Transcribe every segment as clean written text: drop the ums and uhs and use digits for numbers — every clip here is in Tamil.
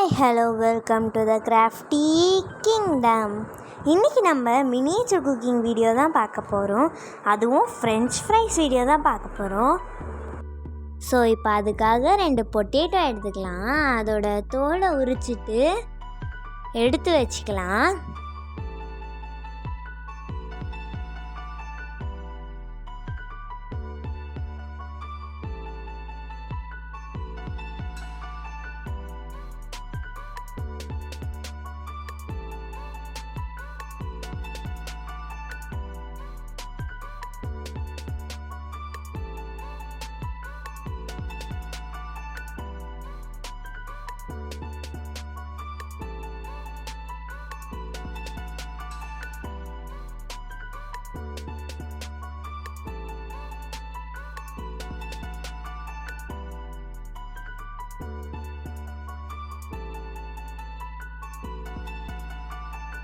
Hi hello welcome to the crafty kingdom. இன்றைக்கி நம்ம மினியேச்சர் குக்கிங் வீடியோ தான் பார்க்க போகிறோம். அதுவும் ஃப்ரெஞ்ச் ஃப்ரைஸ் வீடியோ தான் பார்க்க போகிறோம். ஸோ இப்போ அதுக்காக 2 பொட்டேட்டோ எடுத்துக்கலாம். அதோட தோலை உரிச்சிட்டு எடுத்து வச்சுக்கலாம்.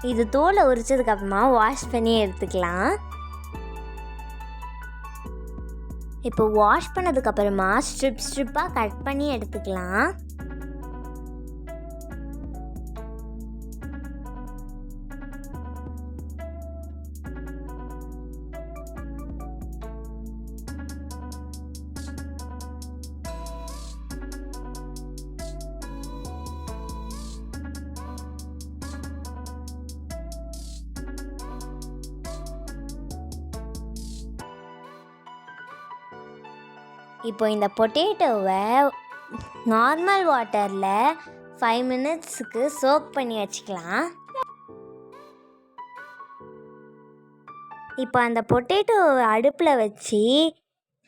இது தோலை உரிச்சதுக்கப்புறமா வாஷ் பண்ணி எடுத்துக்கலாம். இப்போ வாஷ் பண்ணதுக்கப்புறமா ஸ்ட்ரிப்பாக கட் பண்ணி எடுத்துக்கலாம். இப்போ இந்த பொட்டேட்டோவை நார்மல் வாட்டரில் 5 மினிட்ஸுக்கு சோக் பண்ணி வச்சுக்கலாம். இப்போ அந்த பொட்டேட்டோவை அடுப்பில் வச்சு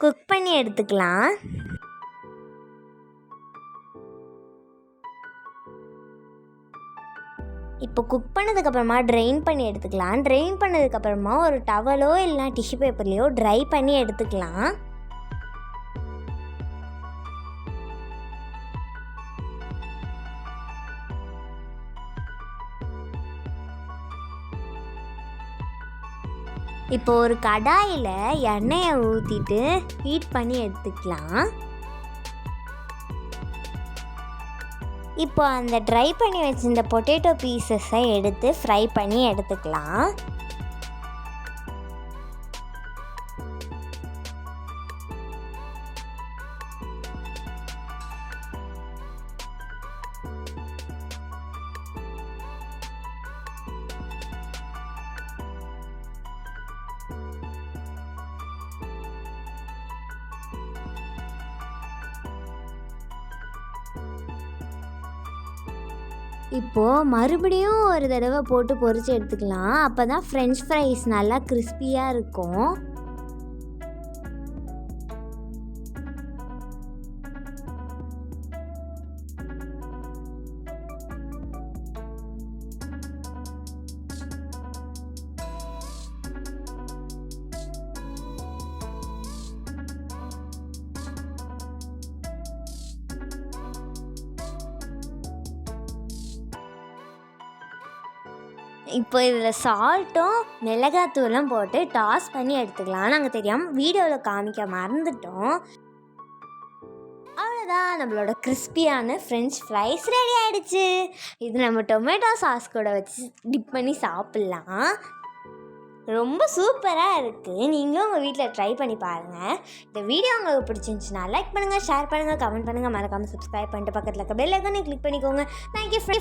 குக் பண்ணி எடுத்துக்கலாம். இப்போ குக் பண்ணதுக்கப்புறமா ட்ரெயின் பண்ணி எடுத்துக்கலாம். ட்ரெயின் பண்ணதுக்கப்புறமா ஒரு டவலோ இல்லைனா டிஷ்யூ பேப்பர்லேயோ ட்ரை பண்ணி எடுத்துக்கலாம். இப்போ ஒரு கடாயில் எண்ணெயை ஊற்றிட்டு ஹீட் பண்ணி எடுத்துக்கலாம். இப்போ அந்த ட்ரை பண்ணி வச்சிருந்த பொட்டேட்டோ பீசஸை எடுத்து ஃப்ரை பண்ணி எடுத்துக்கலாம். இப்போது மறுபடியும் ஒரு தடவை போட்டு பொரித்து எடுத்துக்கலாம். அப்போ தான் ஃப்ரெஞ்ச் ஃப்ரைஸ் நல்லா கிறிஸ்பியாக இருக்கும். இப்போ இதில் சால்ட்டும் மிளகாத்தூளும் போட்டு டாஸ் பண்ணி எடுத்துக்கலாம். நாங்கள் தெரியாமல் வீடியோவில் காமிக்க மறந்துட்டோம். அவ்வளோதான், நம்மளோட கிறிஸ்பியான ஃப்ரெஞ்ச் ஃப்ரைஸ் ரெடி ஆகிடுச்சு. இது நம்ம டொமேட்டோ சாஸ் கூட வச்சு டிப் பண்ணி சாப்பிட்லாம். ரொம்ப சூப்பராக இருக்குது. நீங்களும் உங்கள் வீட்டில் ட்ரை பண்ணி பாருங்கள். இந்த வீடியோ உங்களுக்கு பிடிச்சிருந்துச்சுன்னா லைக் பண்ணுங்கள், ஷேர் பண்ணுங்கள், கமெண்ட் பண்ணுங்கள், மறக்காமல் சப்ஸ்கிரைப் பண்ணிட்டு பக்கத்தில் இருக்க பெல் ஐகானை கிளிக் பண்ணிக்கோங்க. Thank you friends.